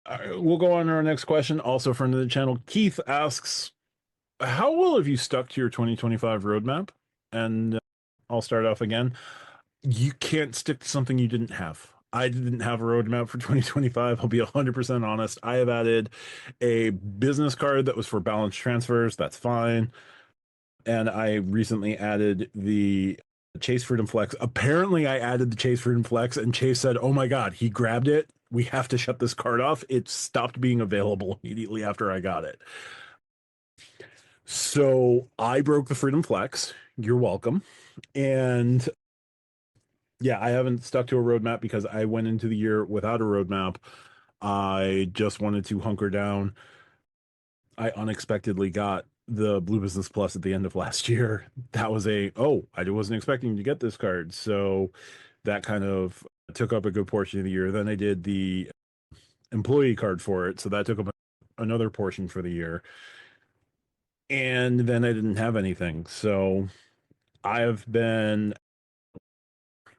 All right, we'll go on to our next question. Also, friend of the channel, Keith asks, how well have you stuck to your 2025 roadmap? And I'll start off again. You can't stick to something you didn't have. I didn't have a roadmap for 2025. I'll be 100% honest. I have added a business card that was for balance transfers. That's fine. And I recently added the Chase Freedom Flex. Apparently, I added the Chase Freedom Flex, and Chase said, "Oh my God, he grabbed it. We have to shut this card off." It stopped being available immediately after I got it. So I broke the Freedom Flex. You're welcome. And yeah, I haven't stuck to a roadmap because I went into the year without a roadmap. I just wanted to hunker down. I unexpectedly got the Blue Business Plus at the end of last year. That was I wasn't expecting to get this card. So that kind of took up a good portion of the year. Then I did the employee card for it. So that took up another portion for the year. And then I didn't have anything. So I have been,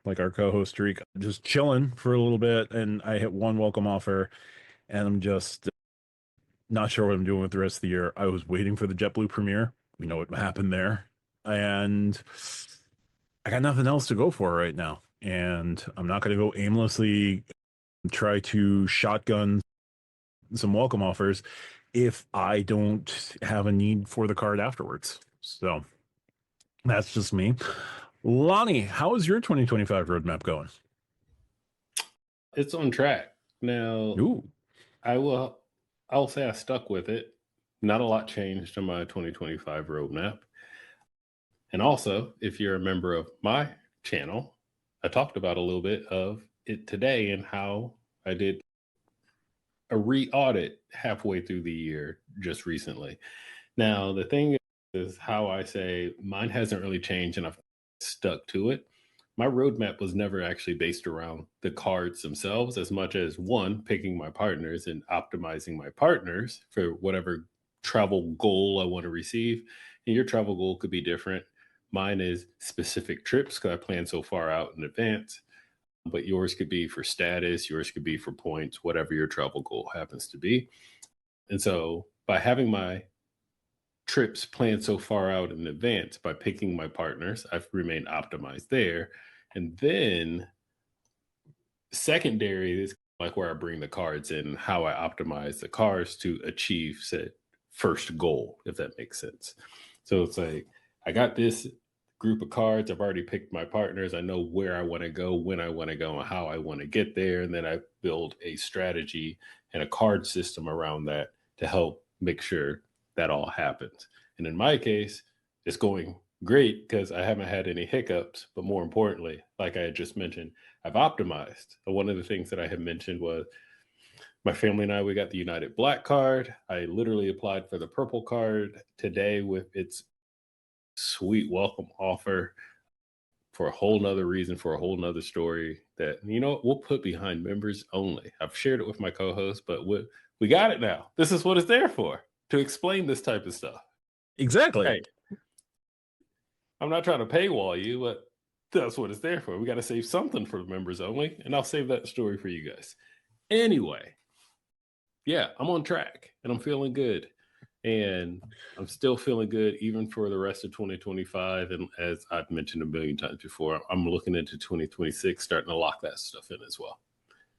like our co-host Tariq, just chilling for a little bit. And I hit one welcome offer, and I'm just not sure what I'm doing with the rest of the year. I was waiting for the JetBlue premiere. We know what happened there. And I got nothing else to go for right now. And I'm not going to go aimlessly try to shotgun some welcome offers if I don't have a need for the card afterwards. So that's just me. Lonnie, how is your 2025 roadmap going? It's on track. Now, Ooh, I'll say I stuck with it. Not a lot changed in my 2025 roadmap. And also, if you're a member of my channel, I talked about a little bit of it today and how I did a re-audit halfway through the year just recently. Now, the thing is how I say mine hasn't really changed and I've stuck to it. My roadmap was never actually based around the cards themselves as much as one, picking my partners and optimizing my partners for whatever travel goal I want to receive. And your travel goal could be different. Mine is specific trips because I plan so far out in advance, but yours could be for status, yours could be for points, whatever your travel goal happens to be. And so by having my trips planned so far out in advance, by picking my partners, I've remained optimized there. And then secondary is like where I bring the cards in, how I optimize the cards to achieve said first goal, if that makes sense. So it's like I got this group of cards. I've already picked my partners. I know where I want to go, when I want to go, and how I want to get there. And then I build a strategy and a card system around that to help make sure that all happens. And in my case, it's going great because I haven't had any hiccups. But more importantly, like I had just mentioned, I've optimized. One of the things that I had mentioned was my family and I, we got the United Black card. I literally applied for the purple card today with its sweet welcome offer for a whole nother reason, for a whole nother story that, we'll put behind members only. I've shared it with my co-host, but we got it now. This is what it's there for, to explain this type of stuff. exactly. Hey, I'm not trying to paywall you, but that's what it's there for. We got to save something for members only, and I'll save that story for you guys. Anyway, yeah, I'm on track and I'm feeling good. And I'm still feeling good even for the rest of 2025. And as I've mentioned a million times before, I'm looking into 2026, starting to lock that stuff in as well.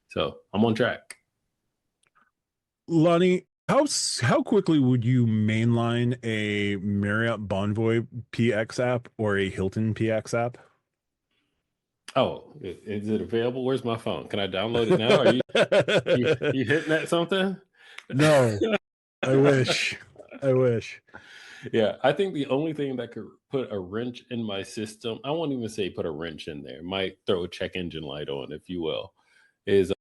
So I'm on track. Lonnie, how quickly would you mainline a Marriott Bonvoy PX app or a Hilton PX app? Oh, is it available? Where's my phone? Can I download it now? Are you hitting at something? No, I wish. I wish. Yeah, I think the only thing that could put a wrench in my system, I won't even say put a wrench in there, might throw a check engine light on, if you will, is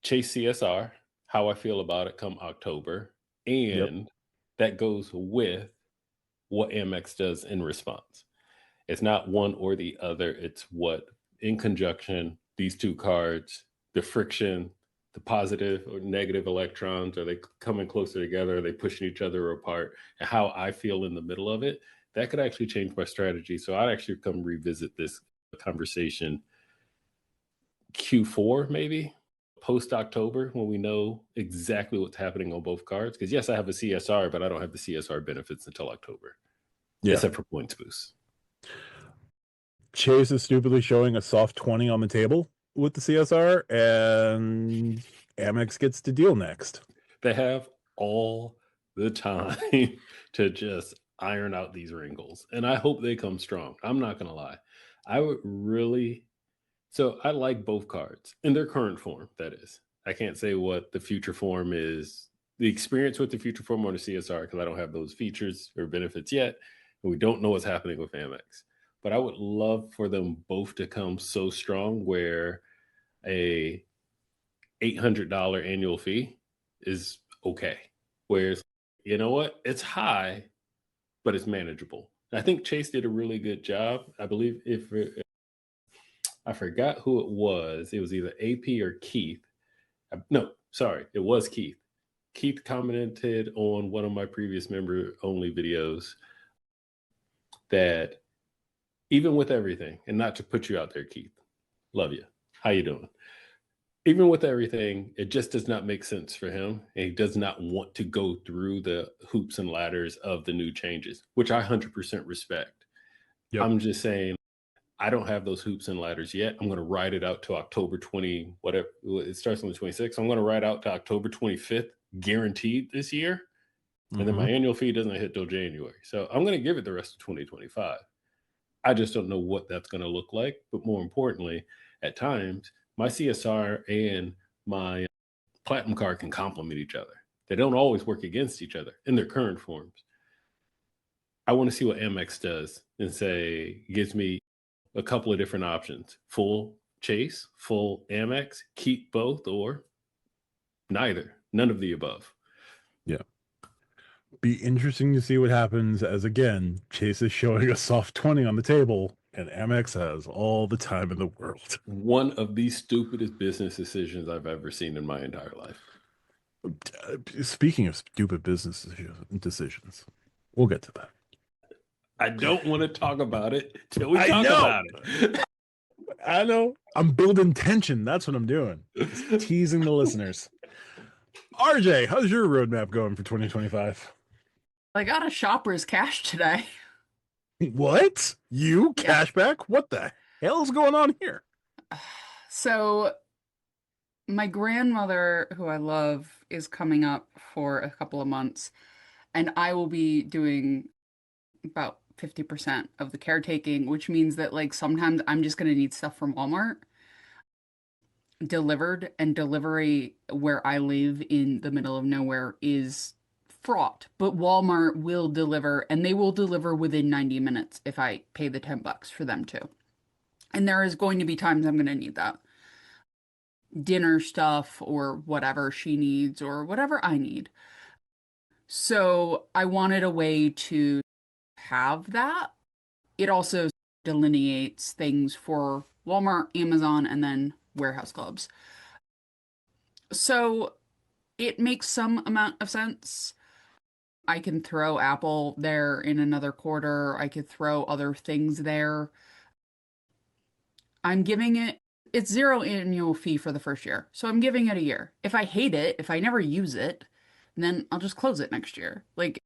Chase CSR, how I feel about it come October. Yep. And that goes with what Amex does in response. It's not one or the other. It's what, in conjunction, these two cards, the friction, the positive or negative electrons, are they coming closer together? Are they pushing each other apart? And how I feel in the middle of it, that could actually change my strategy. So I'd actually come revisit this conversation Q4, maybe post October when we know exactly what's happening on both cards. Because yes, I have a CSR, but I don't have the CSR benefits until October, Yeah. except for points boost. Chase is stupidly showing a soft 20 on the table with the CSR, and Amex gets to deal next. They have all the time to just iron out these wrinkles, and I hope they come strong. I'm not gonna lie. I would really so I like both cards in their current form, that is. I can't say what the future form is, the experience with the future form on the CSR because I don't have those features or benefits yet, and we don't know what's happening with Amex. But I would love for them both to come so strong where a $800 annual fee is okay. Whereas, you know what? It's high, but it's manageable. I think Chase did a really good job. I believe if I forgot who it was either AP or Keith. No, sorry, it was Keith. Keith commented on one of my previous member only videos that even with everything, and not to put you out there, Keith, love you. How you doing? Even with everything, it just does not make sense for him. And he does not want to go through the hoops and ladders of the new changes, which I 100% respect. Yep. I'm just saying, I don't have those hoops and ladders yet. I'm going to ride it out to October 20, whatever. It starts on the 26th. I'm going to ride out to October 25th, guaranteed this year. And then my annual fee doesn't hit till January. So I'm going to give it the rest of 2025. I just don't know what that's going to look like. But more importantly, at times, my CSR and my platinum card can complement each other. They don't always work against each other in their current forms. I want to see what Amex does and say, gives me a couple of different options: full Chase, full Amex, keep both, or neither, none of the above. Yeah. Be interesting to see what happens as, again, Chase is showing a soft 20 on the table and Amex has all the time in the world. One of the stupidest business decisions I've ever seen in my entire life. Speaking of stupid business decisions, we'll get to that. I don't want to talk about it till we talk know. about it. I know. I'm building tension. That's what I'm doing. Just teasing the listeners. RJ, how's your roadmap going for 2025? I got a shopper's cash today. What? You Yeah. cashback? What the hell is going on here? So, my grandmother, who I love, is coming up for a couple of months, and I will be doing about 50% of the caretaking, which means that like sometimes I'm just gonna need stuff from Walmart delivered, and delivery where I live in the middle of nowhere is fraught. But Walmart will deliver, and they will deliver within 90 minutes if I pay the $10 for them to. And there is going to be times I'm going to need that. Dinner stuff or whatever she needs or whatever I need. So I wanted a way to have that. It also delineates things for Walmart, Amazon, and then warehouse clubs. So it makes some amount of sense. I can throw Apple there in another quarter. I could throw other things there. I'm giving it's zero annual fee for the first year. So I'm giving it a year. If I hate it, if I never use it, then I'll just close it next year. Like,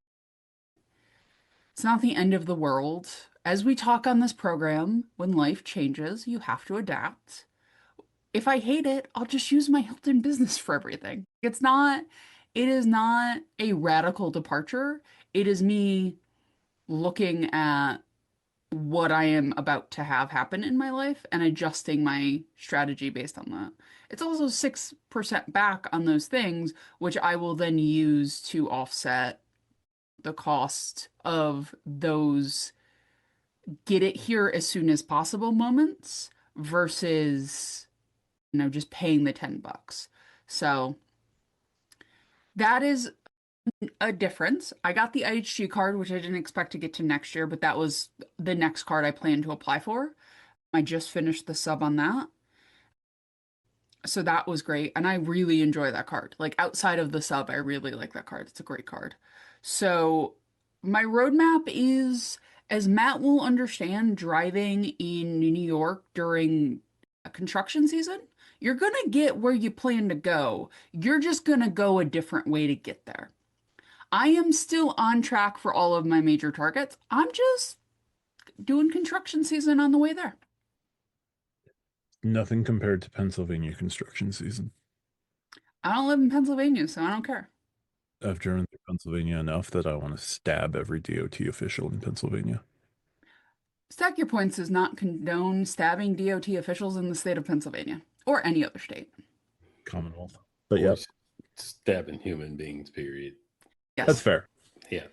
it's not the end of the world. As we talk on this program, when life changes, you have to adapt. If I hate it, I'll just use my Hilton business for everything. It is not a radical departure. It is me looking at what I am about to have happen in my life and adjusting my strategy based on that. It's also 6% back on those things, which I will then use to offset the cost of those get it here as soon as possible moments versus, just paying the $10. So that is a difference. I got the IHG card, which I didn't expect to get to next year, but that was the next card I plan to apply for. I just finished the sub on that. So that was great. And I really enjoy that card. Like outside of the sub, I really like that card. It's a great card. So my roadmap is, as Matt will understand, driving in New York during construction season, you're going to get where you plan to go. You're just going to go a different way to get there. I am still on track for all of my major targets. I'm just doing construction season on the way there. Nothing compared to Pennsylvania construction season. I don't live in Pennsylvania, so I don't care. I've driven through Pennsylvania enough that I want to stab every DOT official in Pennsylvania. Stack Your Points does not condone stabbing DOT officials in the state of Pennsylvania or any other state. Commonwealth. But Or yeah, stabbing human beings, period. Yes. that's fair. Yeah.